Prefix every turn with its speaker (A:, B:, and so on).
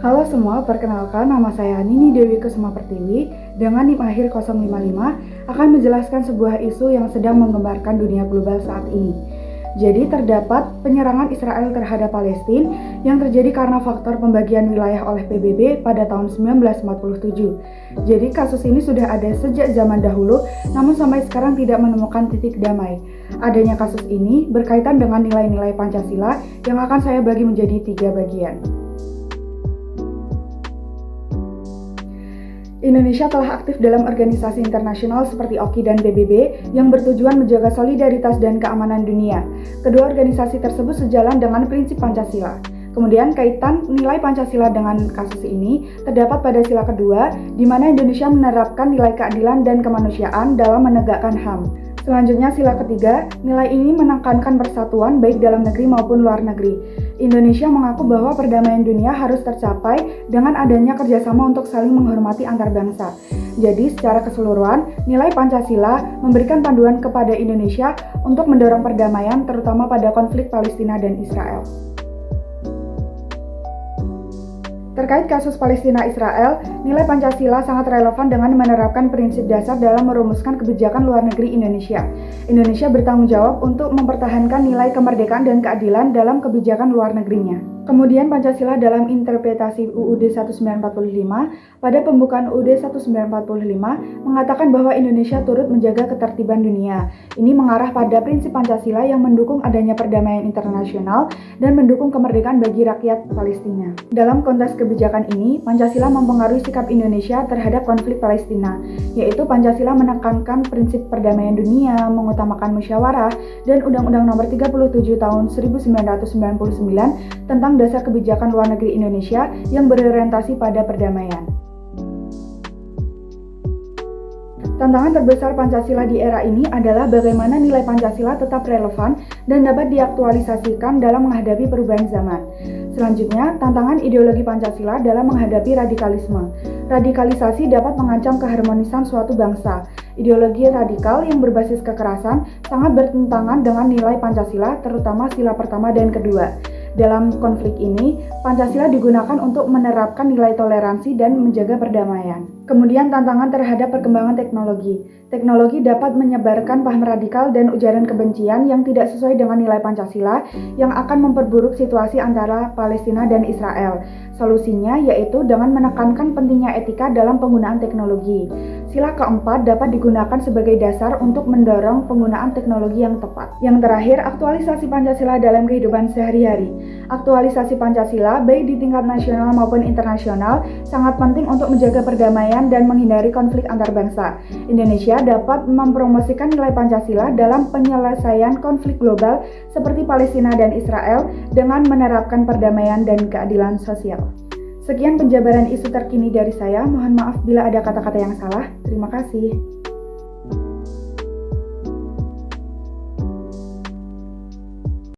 A: Halo semua, perkenalkan nama saya Nini Dewi Kusuma Pertiwi dengan NIM akhir 055 akan menjelaskan sebuah isu yang sedang menggembarkan dunia global saat ini. Jadi terdapat penyerangan Israel terhadap Palestina yang terjadi karena faktor pembagian wilayah oleh PBB pada tahun 1947. Jadi kasus ini sudah ada sejak zaman dahulu, namun sampai sekarang tidak menemukan titik damai. Adanya kasus ini berkaitan dengan nilai-nilai Pancasila yang akan saya bagi menjadi 3 bagian. Indonesia telah aktif dalam organisasi internasional seperti OKI dan PBB yang bertujuan menjaga solidaritas dan keamanan dunia. Kedua organisasi tersebut sejalan dengan prinsip Pancasila. Kemudian kaitan nilai Pancasila dengan kasus ini terdapat pada sila kedua, di mana Indonesia menerapkan nilai keadilan dan kemanusiaan dalam menegakkan HAM. Selanjutnya sila ketiga, nilai ini menekankan persatuan baik dalam negeri maupun luar negeri. Indonesia mengaku bahwa perdamaian dunia harus tercapai dengan adanya kerjasama untuk saling menghormati antar bangsa. Jadi secara keseluruhan, nilai Pancasila memberikan panduan kepada Indonesia untuk mendorong perdamaian terutama pada konflik Palestina dan Israel. Terkait kasus Palestina-Israel, nilai Pancasila sangat relevan dengan menerapkan prinsip dasar dalam merumuskan kebijakan luar negeri Indonesia. Indonesia bertanggung jawab untuk mempertahankan nilai kemerdekaan dan keadilan dalam kebijakan luar negerinya. Kemudian Pancasila dalam interpretasi UUD 1945 pada pembukaan UUD 1945 mengatakan bahwa Indonesia turut menjaga ketertiban dunia. Ini mengarah pada prinsip Pancasila yang mendukung adanya perdamaian internasional dan mendukung kemerdekaan bagi rakyat Palestina. Dalam konteks kebijakan ini, Pancasila mempengaruhi sikap Indonesia terhadap konflik Palestina, yaitu Pancasila menekankan prinsip perdamaian dunia, mengutamakan musyawarah, dan Undang-Undang Nomor 37 Tahun 1999 tentang dasar kebijakan luar negeri Indonesia yang berorientasi pada perdamaian. Tantangan terbesar Pancasila di era ini adalah bagaimana nilai Pancasila tetap relevan dan dapat diaktualisasikan dalam menghadapi perubahan zaman. Selanjutnya, tantangan ideologi Pancasila dalam menghadapi radikalisme. Radikalisasi dapat mengancam keharmonisan suatu bangsa. Ideologi radikal yang berbasis kekerasan sangat bertentangan dengan nilai Pancasila, terutama sila pertama dan kedua. Dalam konflik ini, Pancasila digunakan untuk menerapkan nilai toleransi dan menjaga perdamaian. Kemudian tantangan terhadap perkembangan teknologi. Teknologi dapat menyebarkan paham radikal dan ujaran kebencian yang tidak sesuai dengan nilai Pancasila yang akan memperburuk situasi antara Palestina dan Israel. Solusinya yaitu dengan menekankan pentingnya etika dalam penggunaan teknologi. Sila keempat dapat digunakan sebagai dasar untuk mendorong penggunaan teknologi yang tepat. Yang terakhir, aktualisasi Pancasila dalam kehidupan sehari-hari. Aktualisasi Pancasila baik di tingkat nasional maupun internasional sangat penting untuk menjaga perdamaian dan menghindari konflik antar bangsa. Indonesia dapat mempromosikan nilai Pancasila dalam penyelesaian konflik global seperti Palestina dan Israel dengan menerapkan perdamaian dan keadilan sosial. Sekian penjabaran isu terkini dari saya. Mohon maaf bila ada kata-kata yang salah. Terima kasih.